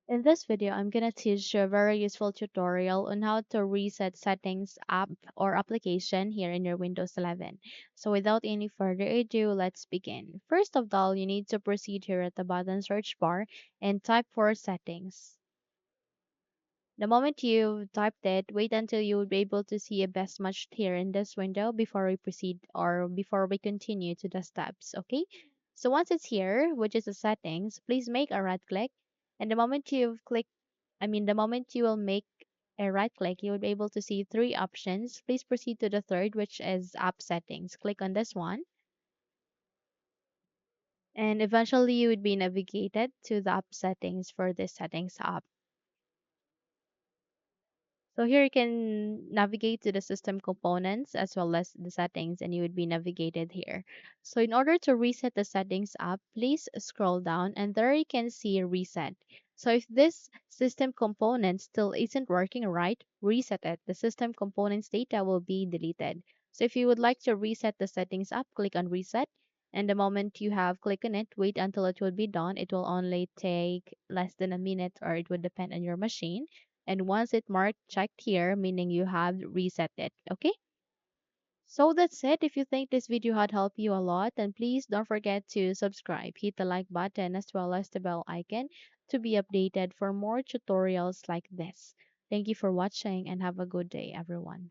In this video, I'm gonna teach you a very useful tutorial on how to reset settings app or application here in your Windows 11. So without any further ado, let's begin. First of all, you need to proceed here at the bottom search bar and type for settings. The moment you typed it, wait until you will be able to see a best match here in this window before we proceed or before we continue to the steps, okay? So once it's here, which is the settings, please make a right click. And the moment you will make a right click, you will be able to see three options. Please proceed to the third, which is app settings. Click on this one, and eventually you would be navigated to the app settings for this settings app. So here you can navigate to the system components as well as the settings, and you would be navigated here. So in order to reset the settings app, please scroll down and there you can see reset. So if this system component still isn't working right, reset it. The system components data will be deleted. So if you would like to reset the settings app, click on reset. And the moment you have clicked on it, wait until it will be done. It will only take less than a minute or it would depend on your machine, and once it marked checked here, meaning you have reset it. Okay? So that's it. If you think this video had helped you a lot, then please don't forget to subscribe. Hit the like button as well as the bell icon to be updated for more tutorials like this. Thank you for watching and have a good day, everyone.